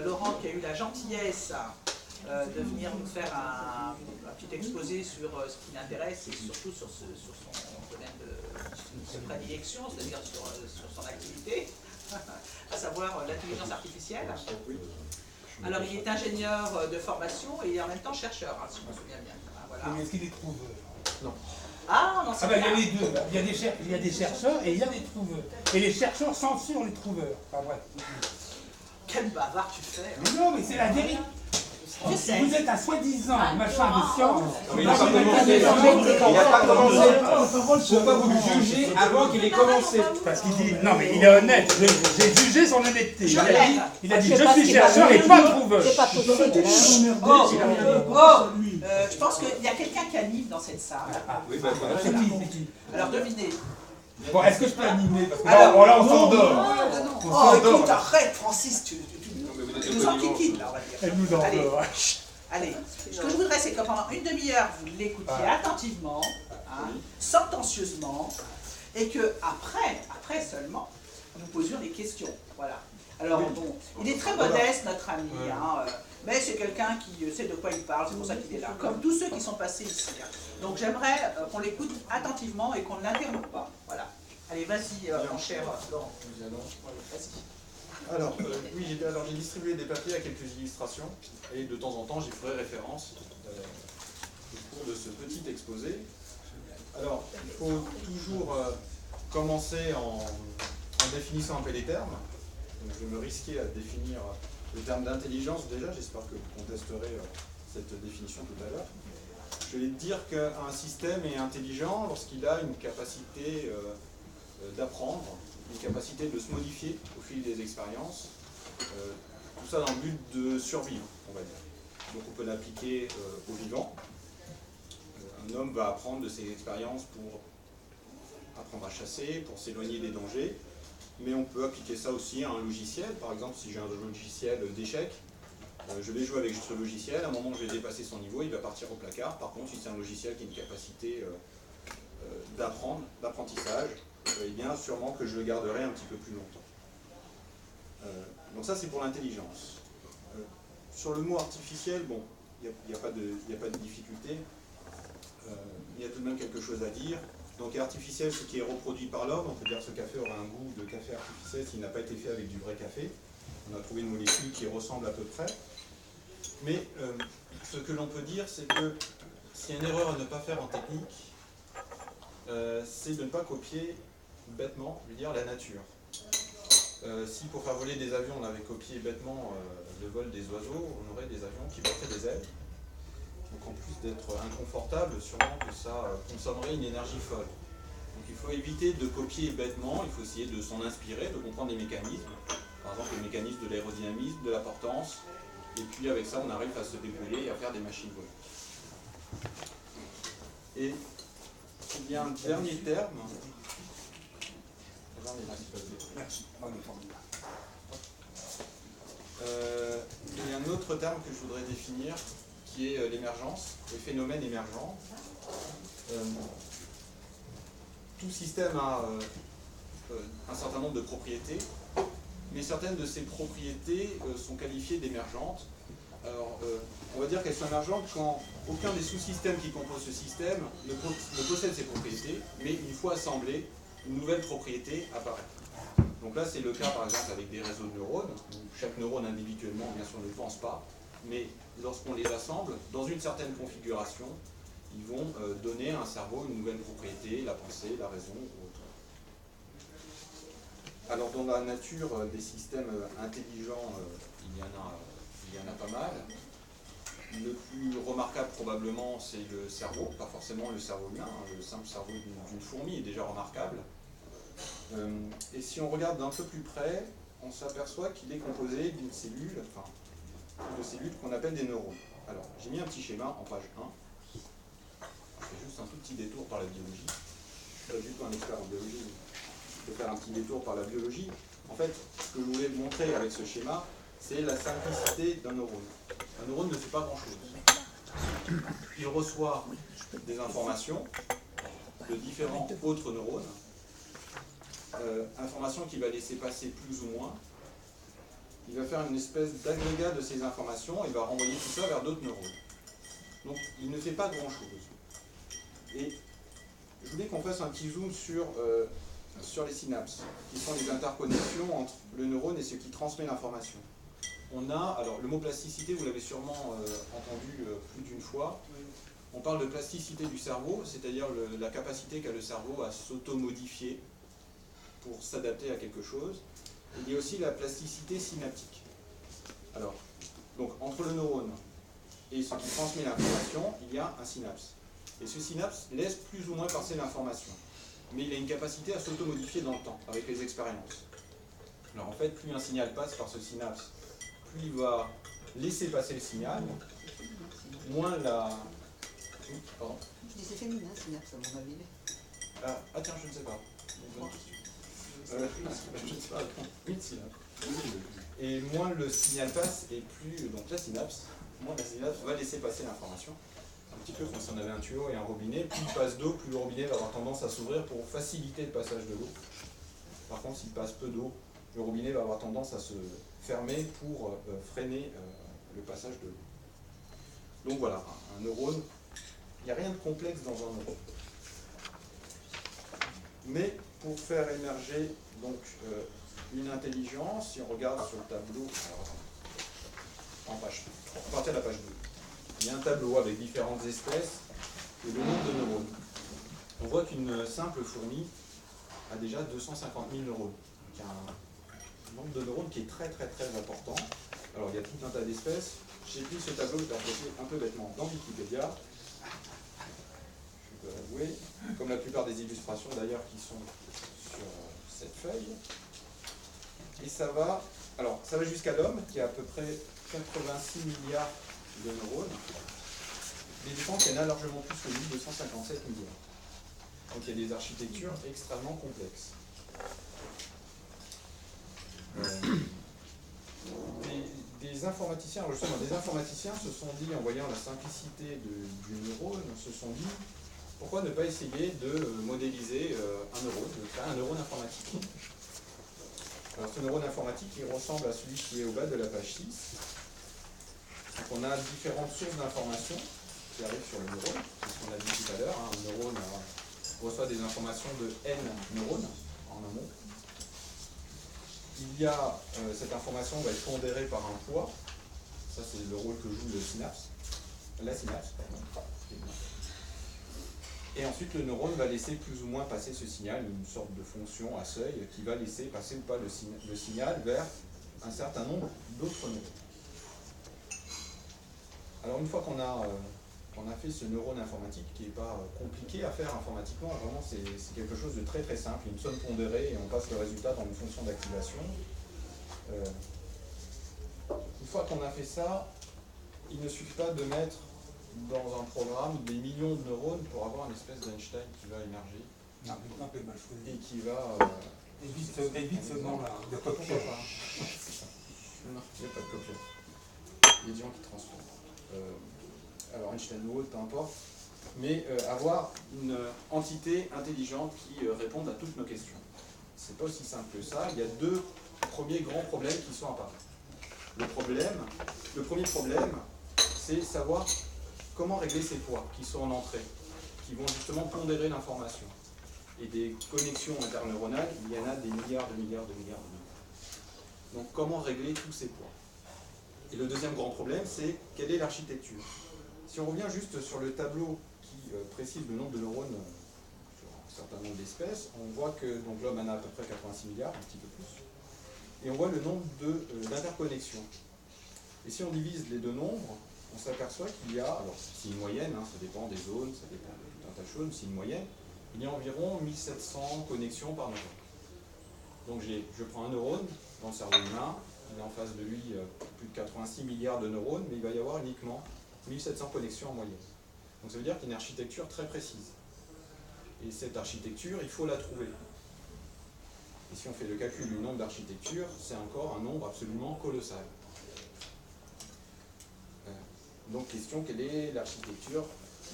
Laurent qui a eu la gentillesse de venir nous faire un petit exposé sur ce qui l'intéresse et surtout sur son domaine de prédilection, c'est-à-dire sur son activité, à savoir l'intelligence artificielle. Alors il est ingénieur de formation et en même temps chercheur, hein, si je me souviens bien. Voilà. Mais est-ce qu'il est trouveur? Non. Ah, non, c'est il y a les deux. Il y a des chercheurs et il y a des trouveurs. Et les chercheurs censurent les trouveurs. Pas vrai. Quel bavard tu fais. Mais non, mais c'est la vérité. Je sais. Vous êtes un soi-disant machin de science. Mais il n'a pas commencé. Il n'a pas commencé. Pourquoi vous le jugez avant qu'il ait commencé? Parce qu'il dit, non mais il est honnête, j'ai jugé son honnêteté. Il a dit, je suis chercheur chercheur et pas trouveur. C'est pas possible. Je pense qu'il y a quelqu'un qui anime dans cette salle. Oui, ben voilà. C'est qui? Alors devinez. Bon, est-ce que je peux animer? Parce que Alors, là, on s'endort. Oh, écoute, arrête, Francis, tu nous enquiquines, là, on va dire. Elle nous Allez, endort. allez, ce que je voudrais, c'est que pendant une demi-heure, vous l'écoutiez attentivement, hein, sentencieusement, et que après seulement, nous posions des questions. Voilà. Alors, bon, il est très modeste, notre ami, hein, mais c'est quelqu'un qui sait de quoi il parle, c'est pour ça qu'il est là, comme tous ceux qui sont passés ici. Hein. Donc, j'aimerais qu'on l'écoute attentivement et qu'on ne l'interrompe pas. Voilà. Allez, vas-y, mon cher Laurent. Vas-y. Alors, oui, j'ai distribué des papiers à quelques illustrations et de temps en temps j'y ferai référence au cours de ce petit exposé. Alors, il faut toujours commencer en définissant un peu les termes. Donc, je vais me risquer à définir le terme d'intelligence déjà, j'espère que vous contesterez cette définition tout à l'heure. Je vais dire qu'un système est intelligent lorsqu'il a une capacité d'apprendre, une capacité de se modifier au fil des expériences, tout ça dans le but de survivre, on va dire. Donc on peut l'appliquer au vivant. Un homme va apprendre de ses expériences pour apprendre à chasser, pour s'éloigner des dangers, mais on peut appliquer ça aussi à un logiciel. Par exemple, si j'ai un logiciel d'échecs, je vais jouer avec ce logiciel, à un moment où je vais dépasser son niveau, il va partir au placard. Par contre, si c'est un logiciel qui a une capacité d'apprentissage, eh bien sûrement que je le garderai un petit peu plus longtemps. Donc ça c'est pour l'intelligence. Sur le mot artificiel, bon, il n'y a pas de difficulté, il y a tout de même quelque chose à dire. Donc artificiel, ce qui est reproduit par l'homme, on peut dire que ce café aura un goût de café artificiel s'il n'a pas été fait avec du vrai café. On a trouvé une molécule qui ressemble à peu près. Mais ce que l'on peut dire, c'est que s'il y a une erreur à ne pas faire en technique, c'est de ne pas copier bêtement, je veux dire, la nature. Si pour faire voler des avions, on avait copié bêtement le vol des oiseaux, on aurait des avions qui portaient des ailes. Donc en plus d'être inconfortable, sûrement que ça consommerait une énergie folle. Donc il faut éviter de copier bêtement, il faut essayer de s'en inspirer, de comprendre les mécanismes. Par exemple, le mécanisme de l'aérodynamisme, de la portance. Et puis avec ça, on arrive à se débrouiller et à faire des machines volantes. Et il y a un dernier terme. Merci. Il y a un autre terme que je voudrais définir, qui est l'émergence, les phénomènes émergents. Tout système a un certain nombre de propriétés, mais certaines de ces propriétés sont qualifiées d'émergentes. Alors, on va dire qu'elles sont émergentes quand aucun des sous-systèmes qui composent ce système ne possède ces propriétés, mais une fois assemblées, une nouvelle propriété apparaît. Donc là, c'est le cas par exemple avec des réseaux de neurones, où chaque neurone individuellement, bien sûr, ne pense pas, mais lorsqu'on les assemble, dans une certaine configuration, ils vont donner à un cerveau une nouvelle propriété, la pensée, la raison ou autre. Alors dans la nature des systèmes intelligents, il y en a pas mal. Le plus remarquable probablement c'est le cerveau, pas forcément le cerveau humain, le simple cerveau d'une fourmi est déjà remarquable. Et si on regarde d'un peu plus près, on s'aperçoit qu'il est composé d'une cellule, enfin de cellules qu'on appelle des neurones. Alors j'ai mis un petit schéma en page 1. Je fais juste un tout petit détour par la biologie. Je suis pas du tout un expert en biologie. Je vais faire un petit détour par la biologie. En fait, ce que je voulais vous montrer avec ce schéma, c'est la simplicité d'un neurone. Un neurone ne fait pas grand-chose. Il reçoit des informations de différents autres neurones, informations qu'il va laisser passer plus ou moins. il va faire une espèce d'agrégat de ces informations et va renvoyer tout ça vers d'autres neurones. Donc il ne fait pas grand-chose. Et je voulais qu'on fasse un petit zoom sur les synapses, qui sont les interconnexions entre le neurone et ce qui transmet l'information. On a, alors le mot plasticité, vous l'avez sûrement entendu plus d'une fois. On parle de plasticité du cerveau, c'est-à-dire la capacité qu'a le cerveau à s'auto-modifier pour s'adapter à quelque chose. Et il y a aussi la plasticité synaptique. Alors, donc entre le neurone et ce qui transmet l'information, il y a un synapse. Et ce synapse laisse plus ou moins passer l'information. Mais il a une capacité à s'auto-modifier dans le temps, avec les expériences. Alors en fait, plus un signal passe par ce synapse, plus il va laisser passer le signal, moins la... Oui, pardon. Je disais féminin, synapse, à mon avis. Ah tiens, je ne sais pas. Je ne sais pas, une synapse. Et moins le signal passe, et plus donc la synapse, moins la synapse va laisser passer l'information. Un petit peu comme si on avait un tuyau et un robinet, plus il passe d'eau, plus le robinet va avoir tendance à s'ouvrir pour faciliter le passage de l'eau. Par contre, s'il passe peu d'eau, le robinet va avoir tendance à se fermer pour freiner le passage de l'eau. Donc voilà, un neurone, il n'y a rien de complexe dans un neurone. Mais pour faire émerger donc, une intelligence, si on regarde sur le tableau, alors, à partir de la page 2, il y a un tableau avec différentes espèces et le nombre de neurones. On voit qu'une simple fourmi a déjà 250 000 neurones. Donc il y a un nombre de neurones qui est très très très important. Alors il y a tout un tas d'espèces. J'ai pris ce tableau, je l'ai approché un peu bêtement dans Wikipédia. Je peux l'avouer, comme la plupart des illustrations d'ailleurs qui sont sur cette feuille. Et ça va jusqu'à l'homme qui a à peu près 86 milliards de neurones. Mais je pense qu'il y en a largement plus que lui, 257 milliards. Donc il y a des architectures extrêmement complexes. Des informaticiens, alors justement, des informaticiens se sont dit, en voyant la simplicité du neurone, se sont dit, pourquoi ne pas essayer de modéliser un neurone, de créer un neurone informatique. Alors ce neurone informatique, il ressemble à celui qui est au bas de la page 6. Donc on a différentes sources d'informations qui arrivent sur le neurone, c'est ce qu'on a dit tout à l'heure, hein, un neurone reçoit des informations de N neurones en amont. Il y a, cette information va être pondérée par un poids, ça c'est le rôle que joue la synapse. Et ensuite le neurone va laisser plus ou moins passer ce signal, une sorte de fonction à seuil qui va laisser passer ou pas le signal vers un certain nombre d'autres neurones. Alors une fois qu'on a fait ce neurone informatique, qui n'est pas compliqué à faire informatiquement, vraiment c'est quelque chose de très très simple, une somme pondérée et on passe le résultat dans une fonction d'activation. Une fois qu'on a fait ça, il ne suffit pas de mettre dans un programme des millions de neurones pour avoir une espèce d'Einstein qui va émerger et qui va... Évite ce nom-là, de copier. Non, il n'y a pas de copier. Il y a des gens qui transforment. Alors Einstein ou autre, peu importe, mais avoir une entité intelligente qui réponde à toutes nos questions. C'est pas aussi simple que ça. Il y a deux premiers grands problèmes qui sont apparus. Le premier problème, c'est savoir comment régler ces poids qui sont en entrée, qui vont justement pondérer l'information. Et des connexions interneuronales, il y en a des milliards de milliards de milliards de milliards. Donc comment régler tous ces poids? Et le deuxième grand problème, c'est quelle est l'architecture? Si on revient juste sur le tableau qui précise le nombre de neurones sur un certain nombre d'espèces, on voit que l'homme en a à peu près 86 milliards, un petit peu plus. Et on voit le nombre d'interconnexions. Et si on divise les deux nombres, on s'aperçoit qu'il y a, alors c'est une moyenne, hein, ça dépend des zones, ça dépend de tout un tas de choses, mais c'est une moyenne, il y a environ 1700 connexions par neurone. Donc je prends un neurone dans le cerveau humain, il y a en face de lui plus de 86 milliards de neurones, mais il va y avoir uniquement 1700 connexions en moyenne. Donc ça veut dire qu'il y a une architecture très précise. Et cette architecture, il faut la trouver. Et si on fait le calcul du nombre d'architectures, c'est encore un nombre absolument colossal. Donc question, quelle est l'architecture,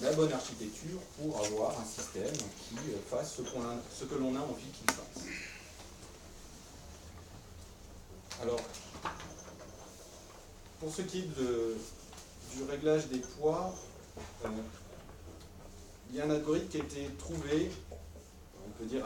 la bonne architecture pour avoir un système qui fasse ce que l'on a envie qu'il fasse. Alors, pour ce qui est du réglage des poids, il y a un algorithme qui a été trouvé, on peut dire